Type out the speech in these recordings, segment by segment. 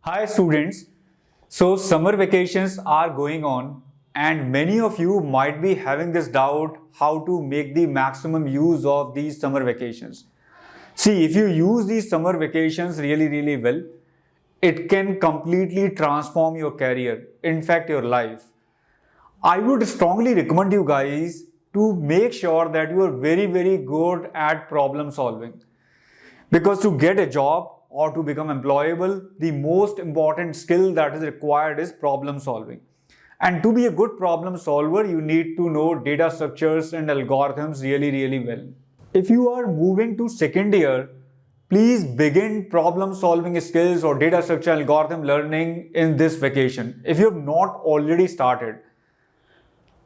Hi students. So summer vacations are going on and many of you might be having this doubt how to make the maximum use of these summer vacations. See, if you use these summer vacations really well, it can completely transform your career, in fact your life. I would strongly recommend you guys to make sure that you are very good at problem solving. Because to get a job or to become employable, the most important skill that is required is problem solving. And to be a good problem solver, you need to know data structures and algorithms really well. If you are moving to second year, please begin problem solving skills or data structure algorithm learning in this vacation. If you have not already started,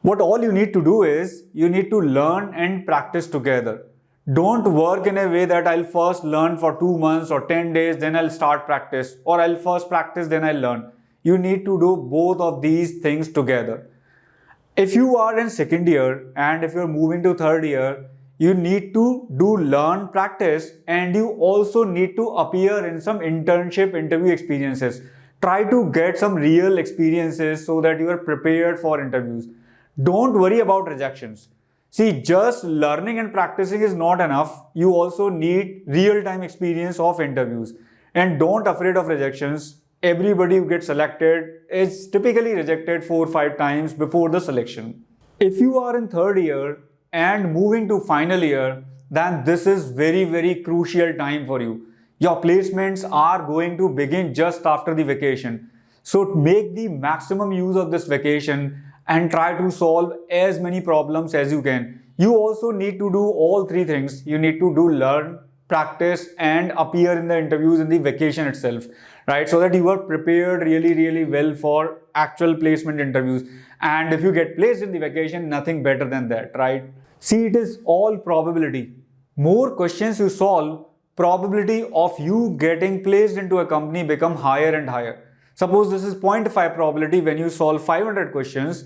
what all you need to do is you need to learn and practice together. Don't work in a way that I'll first learn for 2 months or 10 days, then I'll start practice, or I'll first practice, then I'll learn. You need to do both of these things together. If you are in second year and if you're moving to third year, you need to do learn, practice, and you also need to appear in some internship interview experiences. Try to get some real experiences so that you are prepared for interviews. Don't worry about rejections. See, just learning and practicing is not enough. You also need real-time experience of interviews. And don't afraid of rejections. Everybody who gets selected is typically rejected 4 or 5 times before the selection. If you are in third year and moving to final year, then this is very crucial time for you. Your placements are going to begin just after the vacation. So make the maximum use of this vacation and try to solve as many problems as you can. You also need to do all three things. You need to do learn, practice, and appear in the interviews in the vacation itself, right? So that you are prepared really well for actual placement interviews. And if you get placed in the vacation, nothing better than that, right? See, it is all probability. More questions you solve, probability of you getting placed into a company become higher and higher. Suppose this is 0.5 probability when you solve 500 questions,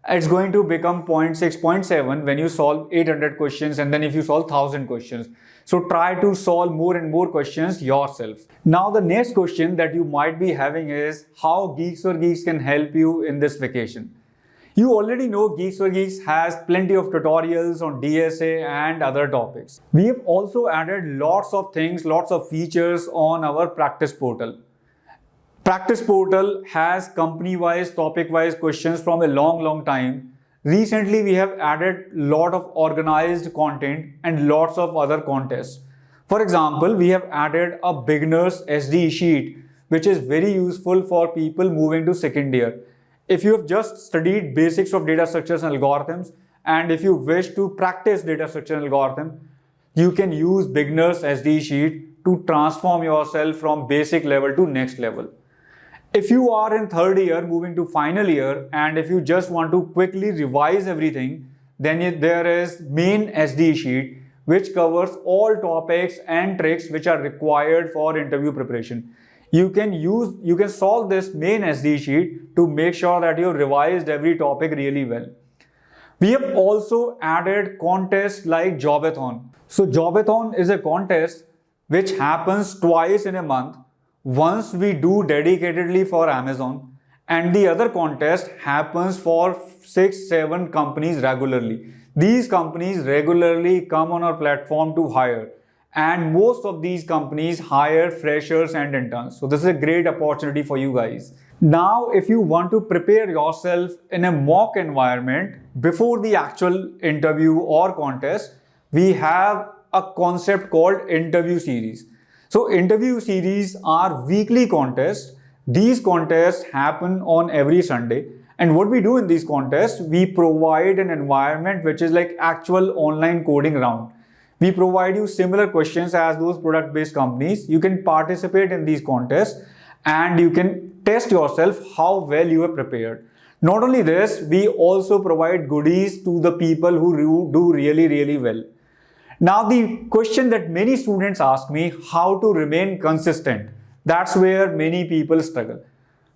it's going to become 0.6, 0.7 when you solve 800 questions, and then if you solve 1000 questions. So try to solve more and more questions yourself. Now the next question that you might be having is how Geeks4Geeks can help you in this vacation. You already know Geeks4Geeks has plenty of tutorials on DSA and other topics. We have also added lots of things, lots of features on our practice portal. Practice portal has company-wise, topic-wise questions from a long time. Recently, we have added lot of organized content and lots of other contests. For example, we have added a beginner's SD sheet, which is very useful for people moving to second year. If you have just studied basics of data structures and algorithms, and if you wish to practice data structure and algorithm, you can use beginner's SD sheet to transform yourself from basic level to next level. If you are in third year moving to final year and if you just want to quickly revise everything, then there is main SD sheet which covers all topics and tricks which are required for interview preparation. You can solve this main SD sheet to make sure that you revised every topic really well. We have also added contests like Job-A-Thon. So Job-A-Thon is a contest which happens twice in a month. Once we do dedicatedly for Amazon and the other contest happens for 6-7 companies regularly. These companies regularly come on our platform to hire and most of these companies hire freshers and interns. So this is a great opportunity for you guys. Now, if you want to prepare yourself in a mock environment before the actual interview or contest, we have a concept called interview series. So interview series are weekly contests. These contests happen on every Sunday. And what we do in these contests, we provide an environment which is like actual online coding round. We provide you similar questions as those product-based companies. You can participate in these contests and you can test yourself how well you are prepared. Not only this, we also provide goodies to the people who do really well. Now the question that many students ask me, how to remain consistent? That's where many people struggle.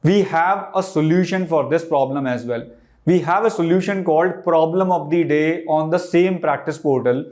We have a solution for this problem as well. We have a solution called Problem of the Day on the same practice portal.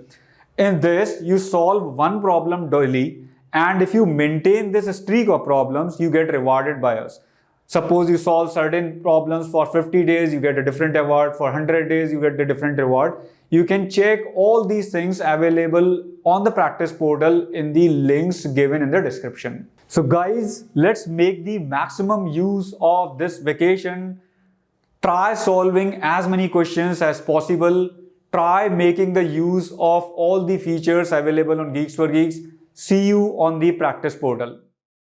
In this, you solve one problem daily And if you maintain this streak of problems, you get rewarded by us. Suppose you solve certain problems for 50 days, you get a different reward. For 100 days, you get a different reward. You can check all these things available on the practice portal in the links given in the description. So guys, let's make the maximum use of this vacation. Try solving as many questions as possible. Try making the use of all the features available on Geeks for Geeks. See you on the practice portal.